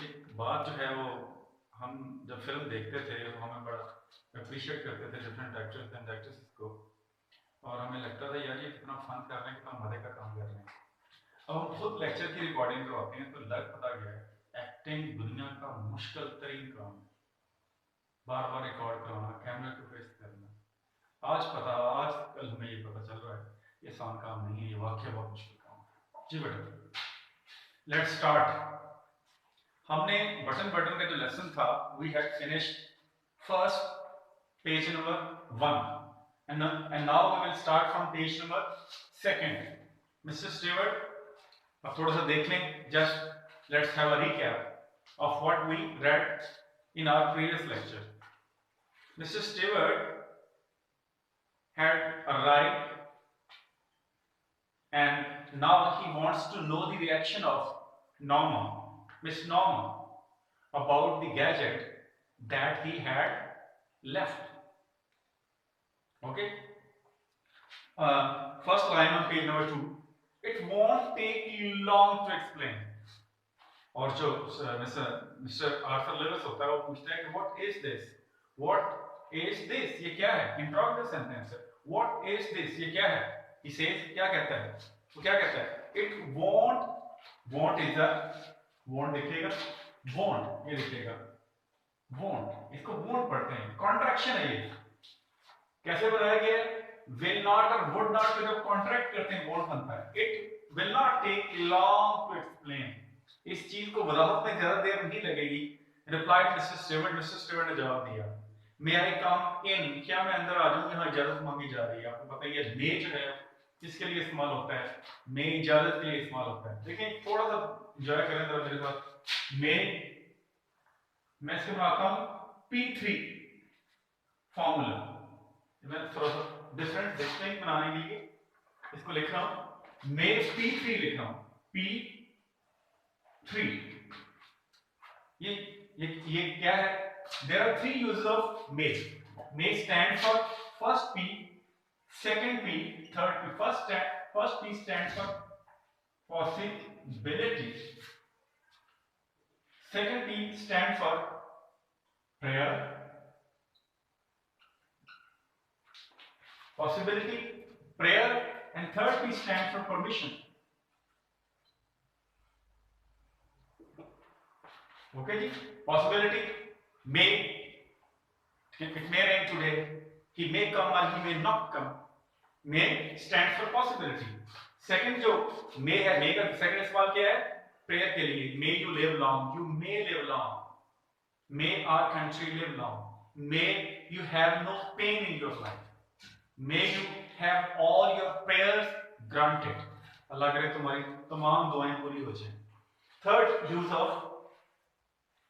एक बात जो है वो, हम जब फिल्म देखते थे तो हमें बड़ा अप्रिशिएट करते थे डिफरेंट एक्टर्स एंड एक्ट्रेसेस को, और हमें लगता था यार ये कितना फन कर रहे हैं, कितना मजे का काम कर रहे हैं। अब हम खुद लेक्चर की रिकॉर्डिंग करवाते हैं तो लग पता गया है एक्टिंग दुनिया का मुश्किल तरीन काम है। बार बार रिकॉर्ड करवाना, कैमरे को फेस करना, आज कल हमें ये पता चल रहा है ये आसान काम नहीं है, ये वाकई बहुत मुश्किल काम है। जी बेटा, लेट्स स्टार्ट। हमने बटन बटन का जो लेसन था, we had finished first page number 1 and now we will start from page number 2. Mr. Stewart, अब थोड़ा सा देख लें, just let's have a recap of what we read in our previous lecture. Mr. Stewart had arrived and now he wants to know the reaction of Norma, Miss Norma, about the gadget that he had left. Okay. First line on page number 2. It won't take you long to explain. और जो mister Arthur Levi's होता है वो पूछता है कि what is this? What is this? ये क्या है? Interrogative sentence है. What is this? ये क्या है? He says, क्या कहता है? वो क्या कहता है? It won't is a won't दिखेगा, won't ये दिखेगा, won't, इसको won't पढ़ते हैं, कॉन्ट्रैक्शन है ये। कैसे बनाया गया है? will not और would not को जब कॉन्ट्रैक्ट करते हैं won't बनता है। It will not take long to explain, इस चीज को वजाहत में ज्यादा देर नहीं लगेगी। Replied mister Stewart, mister Stewart ने जवाब दिया, मे आई कम इन, क्या मैं अंदर आ जाऊं? यहाँ इजाजत मांगी जा रही है। आपको पता ही है मे जो है किसके लिए इस्तेमाल होता है? मे इजाजत के लिए इस्तेमाल होता है। देखिए थोड़ा सा एंजॉय करें जरा मेरे साथ। मे, मैं इसके बनाता हूं P3 फॉर्मूला, मैं थोड़ा सा डिफरेंट डिस्टिंक्ट बनाने के लिए इसको लिख रहा हूं, मे P3 लिख रहा हूं, P3। ये क्या है? There are 3 uses of may. May stands for first P, second P, third P. First P stands for possibility. Second P stands for prayer. Possibility, prayer, and third P stands for permission. Okay ji? Possibility, may, it may rain today, he may come or he may not come. May stands for possibility. Second जो may है, may का second इस्तेमाल क्या है? prayer के लिए। may you live long, you may live long, may our country live long, may you have no pain in your life, may you have all your prayers granted, अल्लाह करे तुम्हारी तमाम दुआएं पूरी हो जाएं। Third use of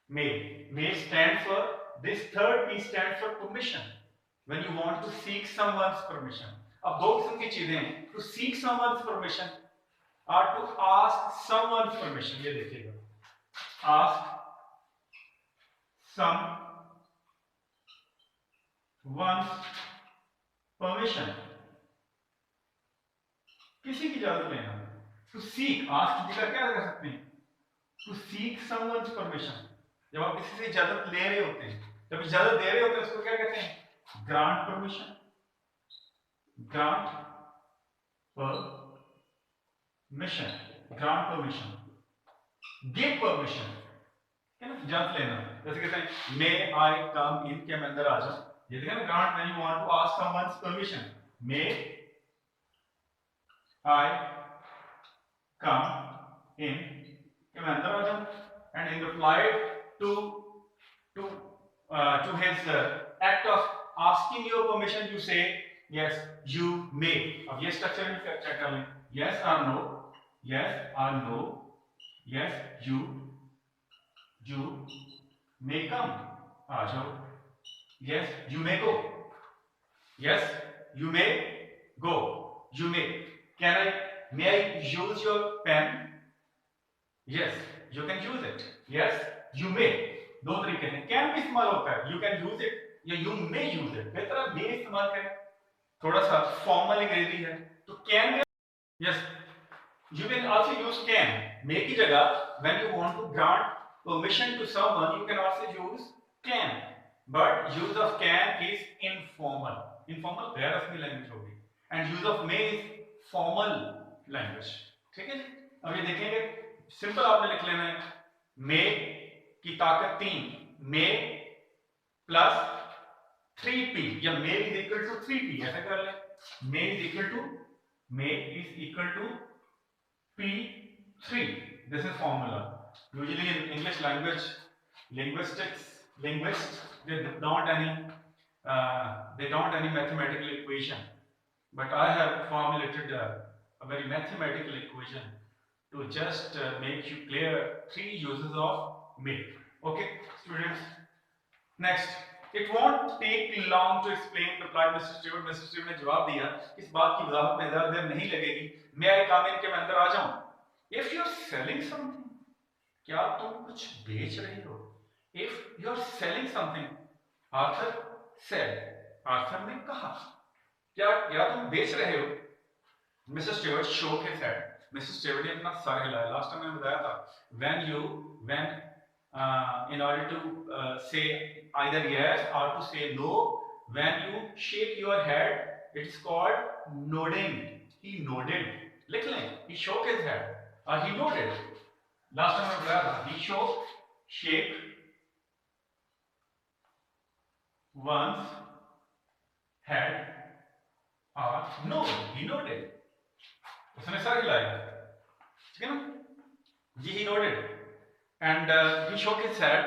may stands for, this third P stands for permission, when you want to seek someone's permission. अब दो किस्म की चीजें हैं, to seek someone's permission or to ask someone's permission। ये देखिएगा, ask someone's permission, किसी की इजाजत लेना। to seek, ask की जगह क्या कर सकते हैं? to seek someone's permission, जब आप किसी से इजाजत ले रहे होते हैं, जब इजाजत दे रहे होते हैं उसको क्या कहते हैं? Grant permission, grant permission, grant permission, give permission, है ना, इजाजत लेना। जैसे कहते हैं मे आई कम इन, क्या मैं अंदर आ जाऊं? ये देखा ना, grant when you want to ask someone's permission, may I come in, क्या मैं अंदर आ जाऊं? And in reply to his act of asking your permission, you say yes you may। अब ये स्ट्रक्चर भी चेक कर लें, yes or no, yes or no, yes you may come, आ जाओ, yes you may go, yes you may go, you may, may I use your pen? yes you can use it, yes you may। दो तरीके हैं, can भी इस्तेमाल होता है, you can use it या you may use it। बेहतर आप may इस्तेमाल करें, थोड़ा सा फॉर्मल अंग्रेजी है, तो कैन में yes You can also use can. May की जगह when you want to grant permission to someone, you can also use can. But use of can is informal. Informal गैर रस्मी language होगी. And use of may is formal language. ठीक है जी? अब ये देखेंगे, सिंपल आपने लिख लेना है, may की ताकत 3, may प्लस 3p या may is equal to 3p, ऐसा कर ले. may is equal to P3. This is formula. Usually in English language, linguists, they don't any mathematical equation. But I have formulated a very mathematical equation to just make you clear 3 uses of may. Okay, students. Next, it won't take long to explain, replied Mr. Stewart. Mr. Stewart ने जवाब दिया, इस बात की वजाहत में ज़्यादा देर नहीं लगेगी. May I come in? के मैं अंदर आ जाऊं? If you're selling something, क्या तुम कुछ बेच रहे हो? If you're selling something, Arthur said. Arthur ने कहा, क्या तुम बेच रहे हो? Mr. Stewart shook his head. Mr. Stewart ने अपना सर हिलाया. Last time मैंने बताया था, when in order to say either yes or to say no, when you shake your head, it's called nodding. He nodded. लिख लें, he shook his head or he nodded. Last time मैंने बताया था, he shake one's head or nod. He nodded. उसने sir हिलाया, ठीक है ना? जी, he nodded. And he shook his head.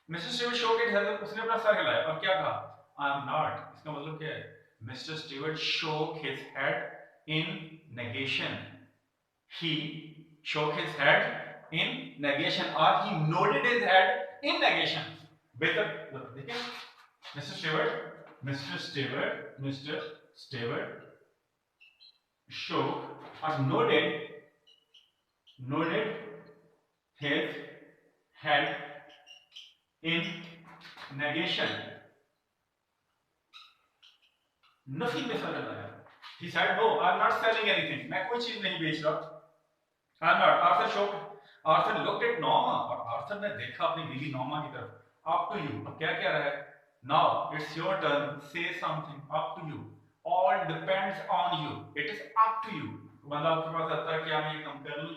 Mr. Stewart shook his head. उसने अपना सर हिलाया और क्या कहा? I am not. इसका मतलब क्या है? Mr. Stewart shook his head in negation. He shook his head in negation, or he nodded his head in negation. देखिए, Mr. Stewart shook or nodded his head in negation. Nothing में sir लगाया. He said, "No, I am not selling anything. मैं कोई चीज नहीं बेच रहा. I am not." Arthur shook. Arthur looked at Norma और Arthur ने देखा अपनी बीवी Norma की तरफ. Up to you. अब क्या कह रहा है? Now it's your turn. Say something. Up to you. All depends on you. It is up to you. बंदा आपके पास आता है, क्या मैं ये काम कर लूं?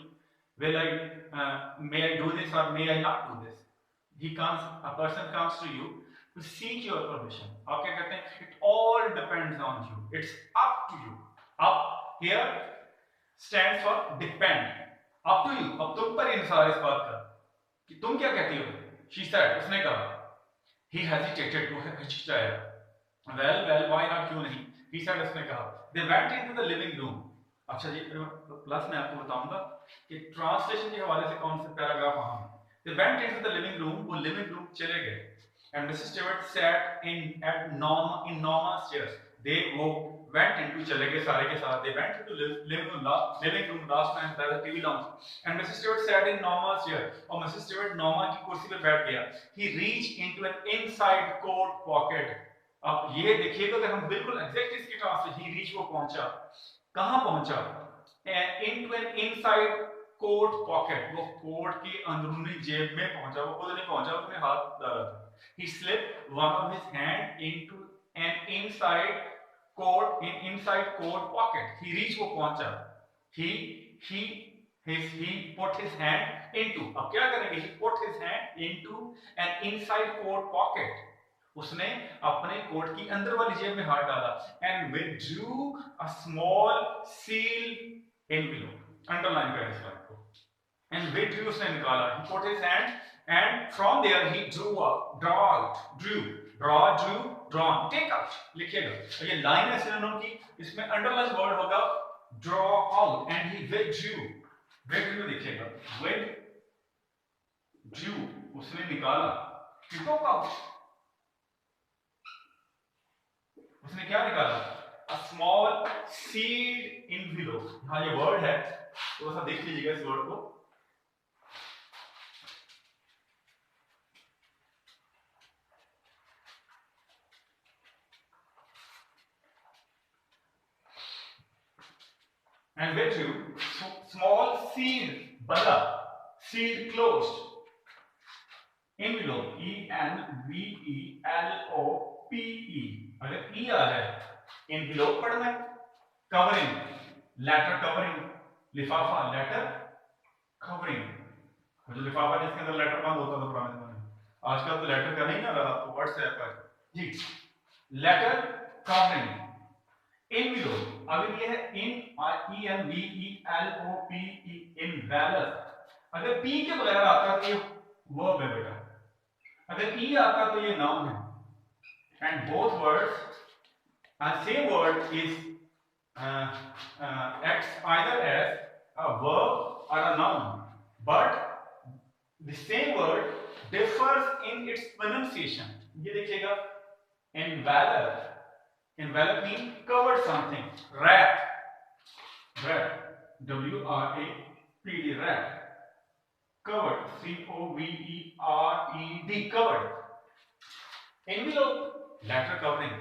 May I do this or may I not do this? A person comes to you to seek your permission. आप क्या कहते हैं? It all depends on you. It's up to you. Up here stands for depend. Up to you. अब तुम पर इंसार इस बात का कि तुम क्या कहती हो? She said. उसने कहा. He hesitated. वो हिचकिचाया. Well, why not? क्यों नहीं? He said. उसने कहा. They went into the living room. अच्छा जी, प्लस मैं आपको बताऊंगा कि ट्रांसलेशन के हवाले से कौन से पैराग्राफ अहम है. They went into the living room. वो लिविंग रूम चले गए. And Mrs. Stewart sat in Norma's chairs. They went into चले गए सारे के साथ. They went into living room last time by the TV lounge. And Mrs. Stewart sat in Norma's chair. और Mrs. Stewart Norma की कुर्सी पे बैठ गया. He reached into an inside coat pocket. अब ये देखिएगा कि हम बिल्कुल एग्जैक्ट इसकी ट्रांसलेशन. He reached वो पहुंचा. कहां पहुंचा? Into an inside coat pocket. वो कोट की अंदरूनी जेब में पहुंचा. वो खुद नहीं पहुंचा, उसने हाथ डाला था. He slipped one of his hand into an inside coat pocket. He reached वो पहुंचा. He put his hand into. अब क्या करेंगे? He put his hand into an inside coat pocket. उसने अपने कोट की अंदर वाली जेब में हाथ डाला. And withdrew a small sealed envelope. Underline करें इस बात को. And withdrew उसने निकाला. He put his hand and from there he drawn. Take out. लिखिएगा. ये लाइन है सिनोनिम की. इसमें अंडरलाइन वर्ड होगा draw out. And he withdrew लिखिएगा. Withdrew उसने निकाला. He took out. उसने क्या निकाला? A small sealed envelope. हाँ, ये वर्ड है, तो ऐसा देख लीजिएगा इस वर्ड को. and with you small seed bala, seed closed, envelope, envelope, अगर e आ रहा है envelope पढ़ना है, covering letter covering, लिफाफा लेटर कवरिंग, जो लिफाफा जिसके अंदर लेटर बंद होता था पुराने जमाने में, आजकल तो लेटर का नहीं ना रहा, आपको व्हाट्सएप पर जी, लेटर कवरिंग, envelope, अगर ये है envelope, envelope, अगर p के बगैर आता तो ये वर्ब है बेटा, अगर e आता तो ये नाउन है, and both words same word is acts either as a verb or a noun, but the same word differs in its pronunciation. ये देखिएगा, envelop, envelop means cover something, wrap, wrap, W-R-A-P-D, wrap, covered, C-O-V-E-R-E-D, covered, envelope, letter covering.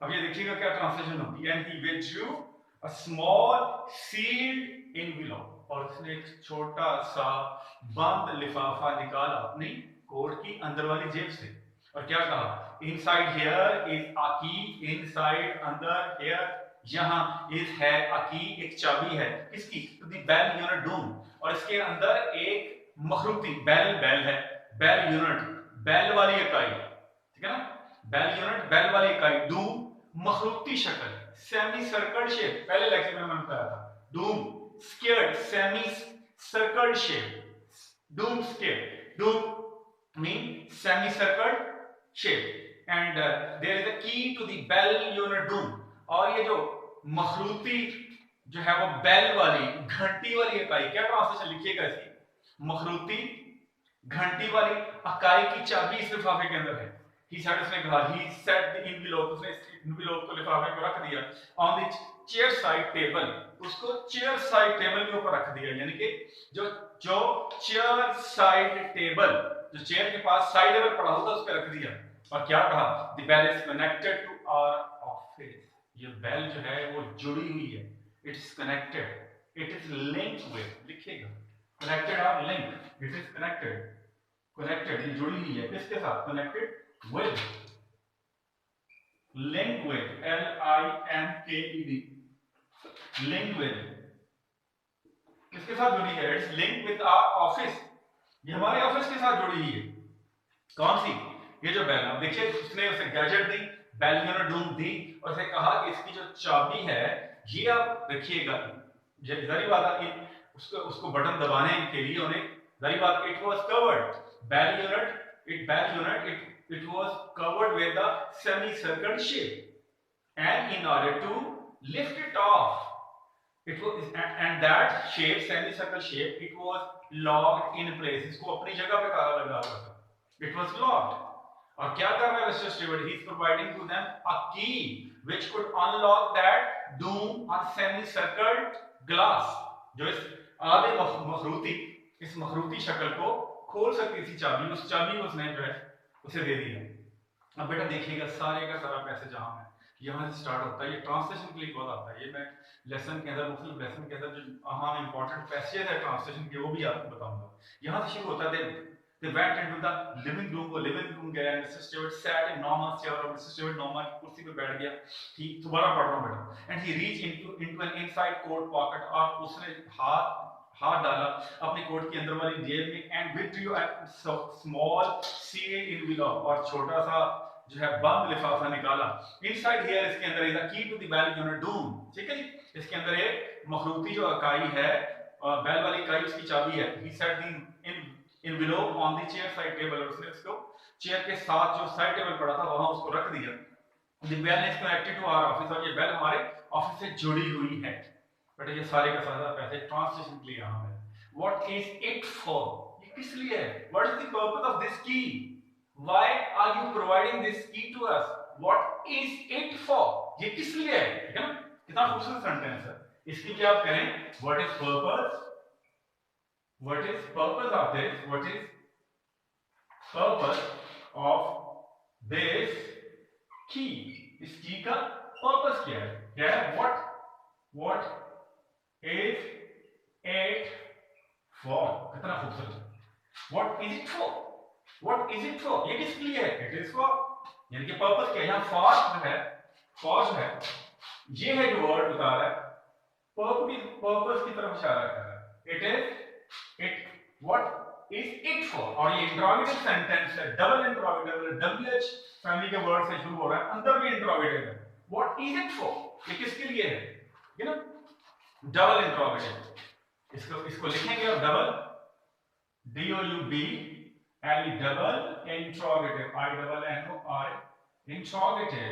अब ये देखिएगा क्या translation होती है, and he withdrew a small sealed envelope, और उसने एक छोटा सा बंद लिफाफा निकाला अपनी कोट की अंदर वाली जेब से, और क्या कहा, inside here is a key, inside अंदर, here यहाँ is है, a key एक चाबी है, किसकी, to the bell unit doom, और इसके अंदर एक मखरूती, बेल बेल है, बेल यूनिट बेल वाली इकाई, ठीक है ना, बेल यूनिट बेल वाली इकाई, डूम मखरूती शक्ल, सेमी सर्कल शेप, पहले लेक्चर में मैंने बताया था, डूम स्केयर्ड, सेमी सर्कल शेप, डूम स्केयर्ड, डूम मीन semi circle shape, and there is a key to the bell unit डूम, और ये जो मखरूती जो है वो बेल वाली घंटी वाली इकाई, क्या ट्रांसलेशन लिखिएगा इसकी, मखरूती घंटी वाली इकाई की चाबी इस लिफाफे के अंदर है, he said, उसने कहा, he set the envelope, उसने इस envelope को लिफाफे को रख दिया on the chair side table, उसको chair side table के ऊपर रख दिया, यानी कि जो chair side table, जो chair के पास side table पड़ा होता उस पे रख दिया, और क्या कहा, the bell is connected to our office, ये bell जो है वो जुड़ी हुई है, it is connected, it is linked with, लिखिएगा, connected or linked, it is connected, connected ये जुड़ी हुई है, किसके साथ, connected with, link with, L-I-N-K-E-D, link with, किसके साथ जुड़ी है, it's linked with our office, ये हमारे ऑफिस के साथ जुड़ी हुई है, कौन सी, ये जो बेल, अब देखिए उसने उसे गैजेट दी, बेल यूनिट डूम दी, और उसे कहा कि इसकी जो चाबी है, ये आप रखिएगा, जारी बात है, उसको बटन दबाने के लिए उन्हें, जारी बात, it was covered, bell unit, it was covered with a semicircular shape, and in order to lift it off, it was, and that shape, semicircular shape, it was locked in place, इसको अपनी जगह पे ताला लगा हुआ था, it was locked, और क्या कर रहा है mister Stewart, he is providing to them a key which could unlock that doom or semicircular glass, जो इस आधे मखरूती, इस मखरूती शक्ल को खोल सकती थी चाबी, उस चाबी को उसने जो है उसे दे दिया। अब बेटा देखिएगा सारे का सारा पैसेज जहां है यहाँ से स्टार्ट होता है, ये ट्रांसलेशन के लिए बहुत आता है, ये मैं लेसन के अंदर, मुख्तलिफ लेसन के अंदर जो अहम इंपॉर्टेंट पैसेज है ट्रांसलेशन के वो भी आपको बताऊंगा। यहाँ से शुरू होता है, they went into the living room, वो living room गया, mister Stewart sat in Norma's chair, और मिस्टर स्टीवर्ट नॉर्मा की कुर्सी पे बैठ गया, ठीक दोबारा पढ़ रहा हूँ बेटा, and he reached into an inside coat pocket, और उसने हाथ डाला अपनी कोट की अंदर वाली जेब में, and withdrew a small sealed envelope, और छोटा सा जो है बंद लिफाफा निकाला, inside here इसके अंदर is a key to the bell unit doom, ठीक है जी, इसके अंदर एक मखरूती जो इकाई है, बेल वाली इकाई उसकी चाबी है, he set the envelope on the chair side table, उसने उसको चेयर के साथ जो साइड टेबल पड़ा था वहां उसको रख दिया, the bell is connected to our office, और ये बेल हमारे ऑफिस से जुड़ी हुई है। बेटा ये सारे का सारा पैसे ट्रांसलेशन के लिए यहाँ है। What is it for? ये किस लिए है? What is the purpose of this key? Why are you providing this key to us? What is it for? ये किस लिए है? ठीक है ना? कितना खूबसूरत सेंटेंस है। इसकी भी आप करें, What is purpose? What is purpose of this? What is purpose of this key? इस की का पर्पस क्या है? क्या है? What Is it for? कितना खूबसूरत. What is it for? What is it for? ये किसके लिए है? It is for. यानी कि पर्पस क्या है? यहाँ for जो है, for जो है, ये है जो वर्ड बता रहा है, पर्पस की तरफ इशारा कर रहा है. It is it. What is it for? और ये इंट्रोगेटिव सेंटेंस है, डबल इंट्रोगेटिव, WH फैमिली के वर्ड से शुरू हो रहा है, अंदर भी इंट्रोगेटिव है. What is it for? ये किसके लिए है? You know, double interrogative. इसको लिखेंगे और double, DOUBLE, double interrogative, INNOI, interrogative,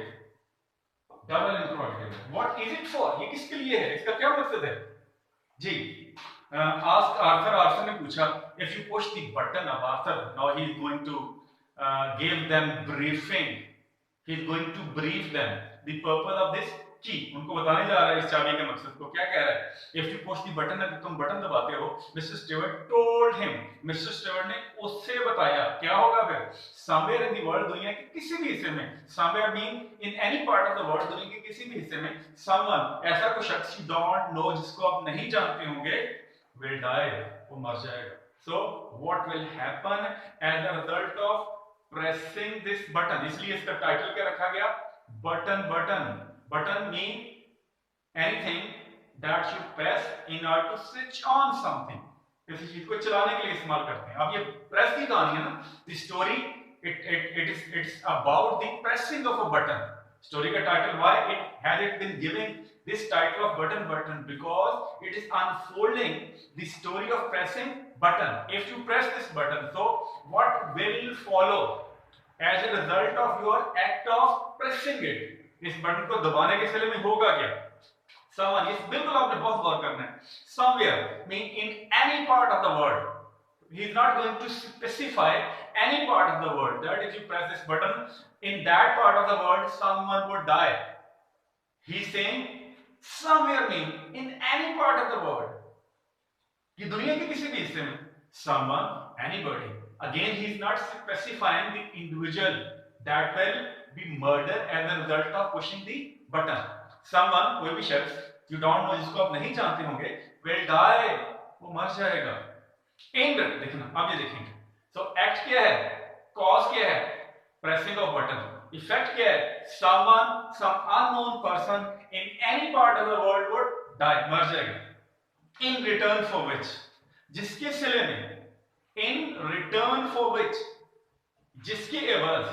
double interrogative. What is it for? ये किसके लिए है? इसका क्या मकसद है जी? आस्क आर्थर ने पूछा, if you push the button of Arthur, now he is going to give them briefing, he is going to brief them the purpose of this key. उनको बताने जा रहा है इस चाबी के मकसद को. क्या कह रहा है? If you push the button, अगर तुम बटन दबाते हो, mister Stewart told him, mister Stewart ने उससे बताया. क्या होगा फिर? समवेयर इन द वर्ल्ड, दुनिया के किसी भी हिस्से में, somewhere mean in any part of the world, दुनिया के किसी भी हिस्से में, समवन, ऐसा कोई शख्स यू डोंट नो, जिसको आप नहीं जानते होंगे, विल डाई, वो मर जाएगा. So what will happen as a result of pressing this button? इसलिए इसका टाइटल क्या रखा गया? Button. Button mean anything that you press in order to switch on something. किसी चीज को चलाने के लिए इस्तेमाल करते हैं. अब ये प्रेस की कहानी है ना. The story it's about the pressing of a button. Story का title, why it been given this title of button because it is unfolding the story of pressing button. If you press this button, so what will follow as a result of your act of pressing it? इस button को दबाने के सिले में होगा क्या? Someone, इस बिल्कुल आपने बहुत गौर करना है. Somewhere mean in any part of the world. He is not going to specify any part of the world, that if you press this button in that part of the world someone would die. He is saying somewhere mean in any part of the world. ये दुनिया के किसी भी हिस्से में. Someone, anybody. Again he is not specifying the individual that will be murdered as a result of pushing the button. Someone, कोई भी शख्स, you don't know, जिसको आप नहीं जानते होंगे, will die, वो मर जाएगा. End, देखना, अब ये देखेंगे. So act क्या है? Cause क्या है? Pressing of button. Effect क्या है? Someone, some unknown person in any part of the world would die, मर जाएगा. In return for which, जिसके सिले में, in return for which, जिसके एवज,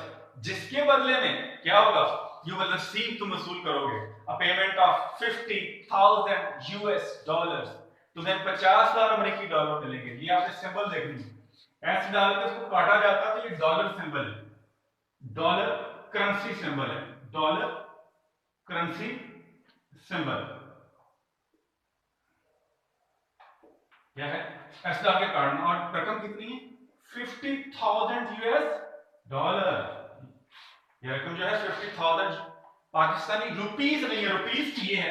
जिसके बदले में क्या होगा? You will receive, तुम वसूल करोगे, a payment of $50,000. तुम्हें 50,000 अमेरिकी डॉलर मिलेंगे. ये आपने सिंबल देखनी है. ऐसे डाल के उसको काटा जाता है तो ये डॉलर सिंबल है. डॉलर करेंसी सिंबल है. डॉलर करेंसी सिंबल क्या है? ऐसे डाल के काटना. और रकम कितनी है? $50,000. ये रकम जो है 50,000 पाकिस्तानी रुपीस नहीं है, रुपीस ये है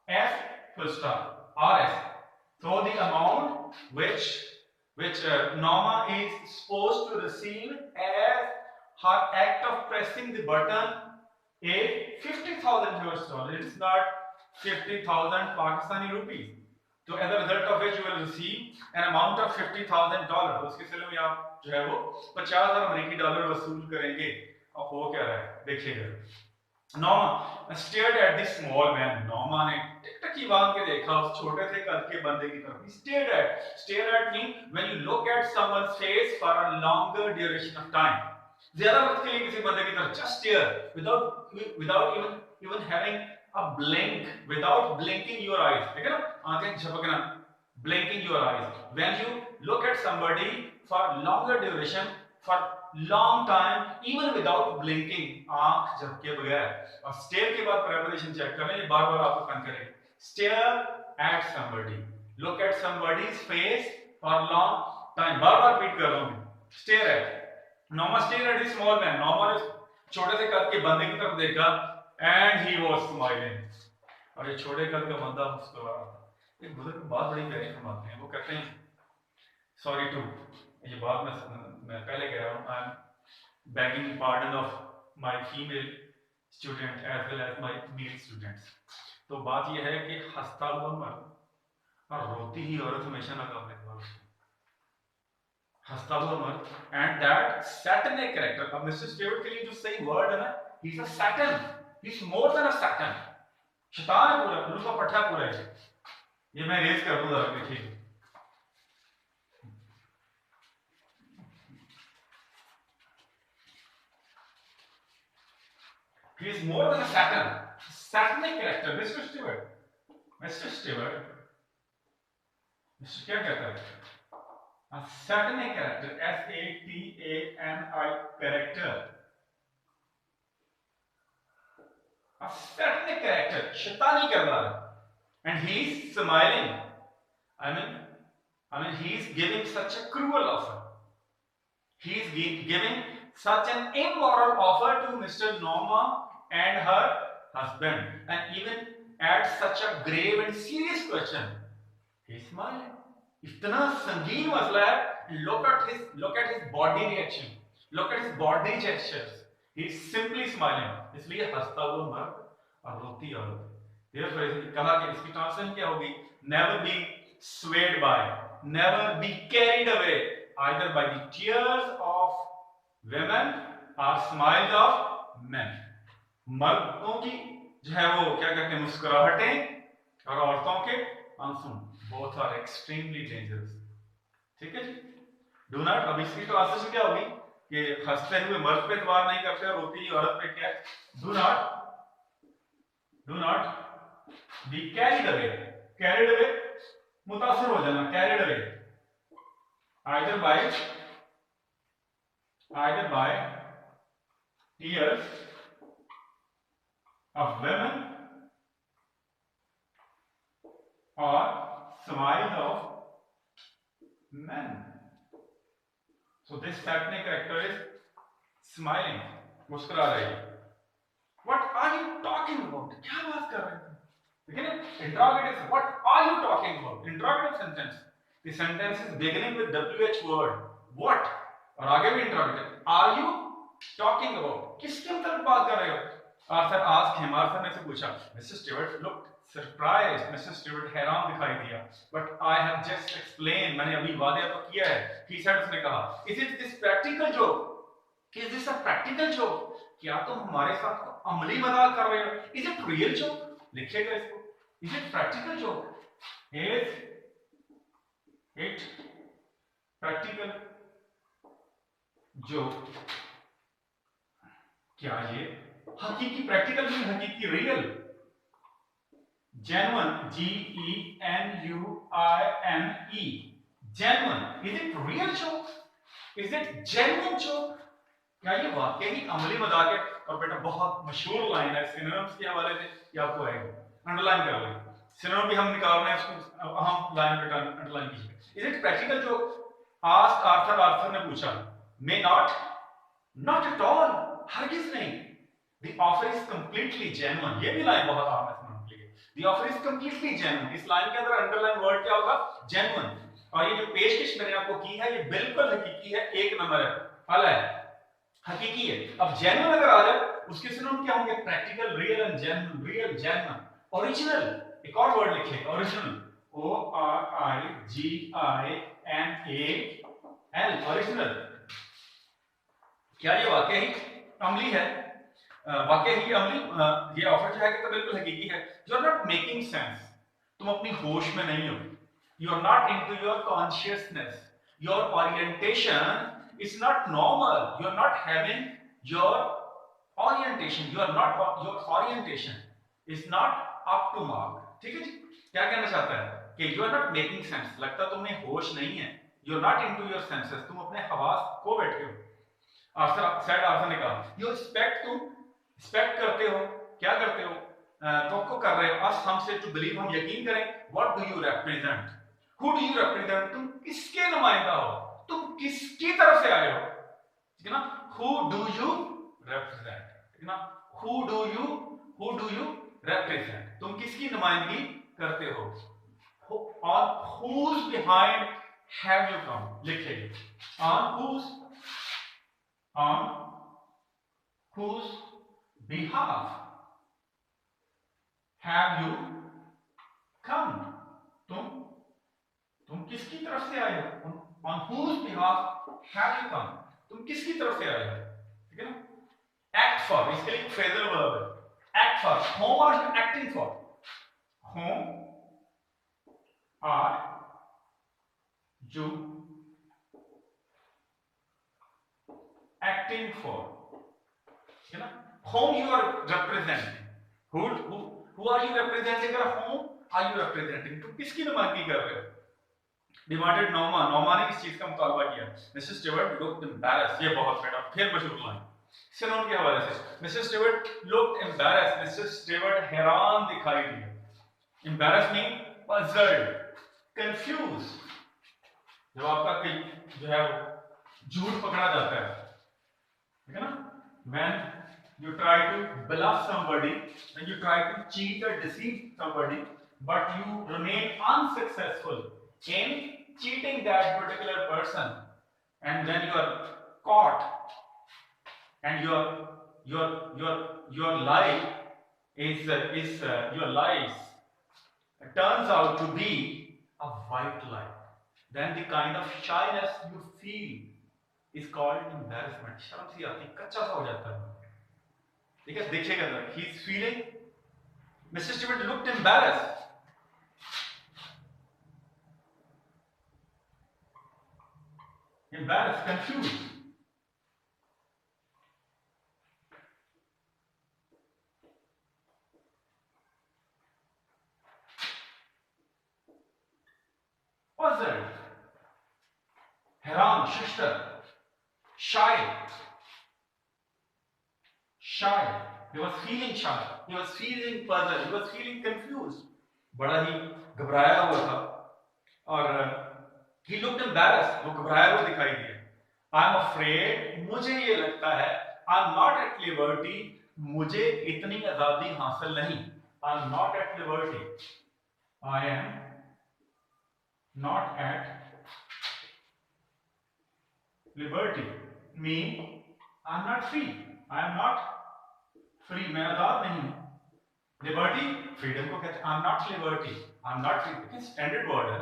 RS full stop, RS. So the amount which Norma is supposed to receive as her act of pressing the button is $50,000. It is not 50,000 Pakistani rupees. So as a result of which you will receive an amount of $50,000. उसके सिले में आप जो है वो 50,000 अमेरिकी dollar वसूल करेंगे. अब हो क्या रहा है देखिएगा. Norma stared at this small man. Norma ने टिकटकी बांध के देखा उस छोटे से कद के बंदे की तरफ. Stare at mean when you look at someone's face for a longer duration of time. ज्यादा वक्त के लिए किसी बंदे की तरफ just stare without even having a blink, without blinking your eyes. ठीक है ना? आंखें झपकना, blinking your eyes. When you look at somebody for longer duration, for long time, even without blinking, आंख झपके बगैर. और stare के बाद preposition चेक करें, ये बार-बार आपको तंग करेगा. Stare at somebody, look at somebody's face for long time. बार-बार repeat कर रहा हूँ. Stare at. Norma stared at this small man. Norma ने छोटे से कद के बंदे की तरफ देखा, and he was smiling. और ये छोटे कद का बंदा मुस्कुरा रहा था. एक बुजुर्ग बात बड़ी प्यारी फरमाते हैं. वो कहते हैं, sorry to, ये बात मैं पहले कह रहा हूँ, I am begging pardon of my female student as well as my male students. तो बात यह है कि हंसता हुआ मर्द और रोती ही औरत हमेशा नाकामयाब होती है. हंसता हुआ मर्द and that satanic character. अब मिस्टर स्टीवर्ट के लिए जो सही वर्ड है ना, he's a Satan. He's more than a Satan. शैतान है पूरा, उल्लू का पट्टा पूरा है. ये मैं रेज कर दूंगा, देखिए. He is more than a Satan. Satanic character. Mr. Stewart. Mr. Stewart. Mr. क्या कहता है? A satanic character. S-A-T-A-N-I character. A satanic character. शैतानी किरदार. And he is smiling. I mean, he is giving such a cruel offer. He is giving such an immoral offer to Mr. Norma and her husband, and even at such a grave and serious question, he is smiling. इतना संगीन मसला है. Look at his body reaction. Look at his body gestures. He is simply smiling. इसलिए हंसता हुआ मर्द और रोती औरत. Therefore, कहा कि इसकी ट्रांसलेशन क्या होगी? Never be swayed by, never be carried away either by the tears of women or smiles of men. मर्दों की जो है वो क्या कहते हैं, मुस्कुराहटें, और औरतों के आंसू. Both are extremely dangerous. ठीक है जी. Do not. अब इसकी ट्रांसलेशन क्या होगी कि हंसते हुए मर्द पे एतबार नहीं करते, रोती हुई औरत पे क्या? Do not be carried away. Carried away मुतासिर हो जाना. Carried away either by tears of women or smiles of men. So this satanic character is smiling. मुस्कुरा रही है. What are you talking about? क्या बात कर रहे हैं? देखिए ना, interrogative. What are you talking about? Interrogative sentence. The sentence is beginning with WH word. What? और आगे भी interrogative. Are you talking about? किसके मतलब बात कर रहे हो? Arthur asked him. Arthur ने से पूछा. Mr. Stewart looked surprised. Mr. Stewart हैरान दिखाई दिया. But I have just explained. मैंने अभी वादे तो किया है. He said, उसने कहा. Is it this practical joke? Is this a practical joke? क्या तुम हमारे साथ अमली मजाक कर रहे हो? Is it real joke? लिखिएगा इसको. Is it practical joke? Is it practical joke? क्या ये हकीकी, प्रैक्टिकल नहीं, हकीकी, real, genuine, G-E-N-U-I-N-E, genuine. Is it real joke? Is it genuine joke? क्या ये वाकई ही अमली मजाक है? और बेटा बहुत मशहूर लाइन है सिनोनिम्स के हवाले से, ये आपको आएगा, अंडरलाइन कर लें. सिनोनिम भी हम निकाल रहे हैं, इसको हम लाइन पे अंडरलाइन कीजिए. Is it practical joke? Asked Arthur. Arthur ने पूछा. May not at all. हरगिज नहीं. The offer is completely genuine. ये भी लाइन बहुत आम है सिनोनिम के लिए. The offer is completely genuine. इस लाइन के अंदर अंडरलाइन वर्ड क्या होगा? Genuine. और ये जो पेशकश मैंने आपको की है, ये बिल्कुल हकीकी है, एक नंबर है, फल है, हकीकी है. अब genuine अगर आ जाए, उसके सिनोनिम क्या होंगे? Practical, real and genuine. Real, genuine. Original. एक और वर्ड लिखिए, original. O-R-I-G-I-N-A-L. Original. क्या ये वाकई ही अमली है? वाकई ही अमली ये ऑफर जो है कि तो बिल्कुल हकीकी है. You are not making sense. तुम अपनी होश में नहीं हो. You are not into your consciousness. Your orientation is not normal. You are not having your orientation. Your orientation is not up to mark. ठीक है जी. क्या कहना चाहता है कि you are not making sense. लगता तुम्हें होश नहीं है. You are not into your senses. तुम अपने हवास खो बैठे हो. आर्थर ने कहा. यू एक्सपेक्ट करते हो. क्या करते हो? तो कर रहे हो अस हमसे टू बिलीव, हम यकीन करें. What do you represent? Who do you represent? तुम किसके नुमाइंदा हो? तुम किसकी तरफ से आए हो? ठीक है ना. Who do you represent. ठीक है ना. Who do you represent. तुम किसकी नुमाइंदगी करते हो? On whose behind have you come. लिखिए. On whose behalf have you come? तुम किसकी तरफ से आए हो? On whose behalf have you come? तुम किसकी तरफ से आए हो? ठीक है ना? Act for, इसके लिए phrasal verb है. Act for. Whom are you acting for? Whom are you acting for? ठीक है ना? Whom you are representing? Who are you representing? और whom are you representing? तुम किसकी नुमाइंदगी कर रहे हो? Demanded नोमा ने इस चीज का मुतालबा किया. Mrs. Stewart looked embarrassed. ये बहुत बेटा फिर मशहूर लाइन सिनोन के हवाले से. Mrs. Stewart looked embarrassed. Mrs. Stewart हैरान दिखाई दी. Embarrassed mean puzzled, confused. जब आपका कोई जो है झूठ पकड़ा जाता है, ठीक है ना? When you try to bluff somebody, when you try to cheat or deceive somebody, but you remain unsuccessful in cheating that particular person, and then you are caught, and your life is your lies turns out to be a white lie, then the kind of shyness you feel is called embarrassment. शर्म सी आती, कच्चा सा हो जाता है. ठीक है, देखिएगा जरा. He is feeling. Mrs. Stewart looked embarrassed. Embarrassed, confused. Puzzled. हैरान, sister. Shy. He was feeling shy. He was feeling puzzled. He was feeling confused. बड़ा ही घबराया हुआ था. और he looked embarrassed. वो घबराया हुआ दिखाई दिया. I'm afraid. मुझे ये लगता है. I'm not at liberty. मुझे इतनी आजादी हासिल नहीं. I'm not at liberty. I am not at liberty. Me. I'm not free. I am not free. मैं आजाद नहीं हूँ. Liberty, freedom को कहते हैं. I'm not liberty. I'm not free. लेकिन स्टैंडर्ड वर्ड है.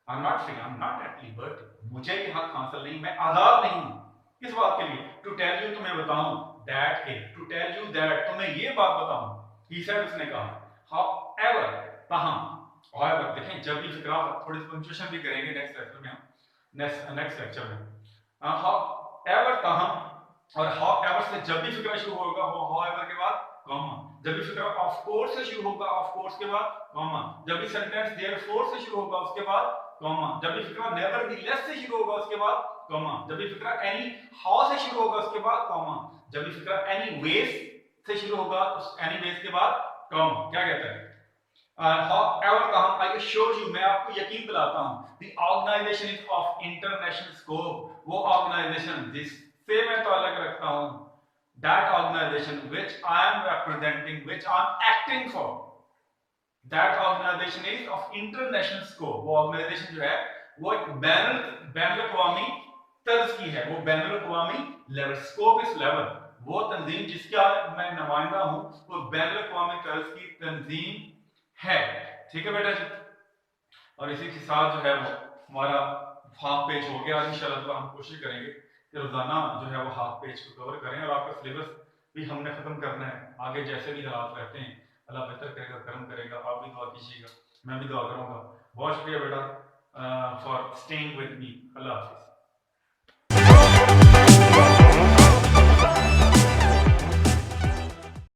I'm not free. I'm not at liberty. मुझे ये हक हासिल नहीं. मैं आजाद नहीं हूँ. किस बात के लिए? To tell you, तुम्हें बताऊं. That है. To tell you that, तुम्हें ये बात बताऊं. He said, उसने कहा. However, ताहम. However, देखें जब भी फिक्रा थोड़ी सी पंक्चुएशन भी करेंगे नेक्स्ट लेक्चर में हम. नेक्स्ट लेक्चर में. However, ताहम. और however से जब भी फिक्रा शुरू होगा, however के बाद कॉमा. जब भी फिक्रा of course से शुरू होगा, of course के बाद कॉमा. जब भी सेंटेंस therefore से शुरू होगा, उसके बाद कॉमा. जब भी फिक्रा nevertheless से शुरू होगा, उसके बाद कॉमा. जब भी फिक्रा anyhow से शुरू होगा, उसके बाद कॉमा. जब भी फिक्रा anyways से शुरू होगा, उस anyways के बाद कॉमा. क्या कहता है? However, I assure you, मैं आपको यकीन दिलाता हूँ. The organization is of international scope. वो organization जिससे मैं ताल्लुक रखता हूँ, that organization which I am representing, which I am acting for, that organization is of international scope. वो organization जो है, वो एक बैनुल-अक़वामी तर्ज की है. वो बैनुल-अक़वामी level, scope is level. वो तंजीम जिसका मैं नुमाइंदा हूँ, वो बैनुल-अक़वामी तर्ज की तंजीम है. ठीक है बेटा जी. और इसी के साथ जो है वो हमारा हाफ पेज हो गया. इंशाल्लाह हम कोशिश करेंगे कि रोजाना जो है वो हाफ पेज को कवर करें. और आपका सिलेबस भी हमने खत्म करना है. आगे जैसे भी हालात रहते हैं, अल्लाह बेहतर करेगा, करम करेगा. आप भी दुआ कीजिएगा, मैं भी दुआ करूंगा. बहुत शुक्रिया बेटा फॉर स्टेइंग विद मी. अल्लाह हाफिज़.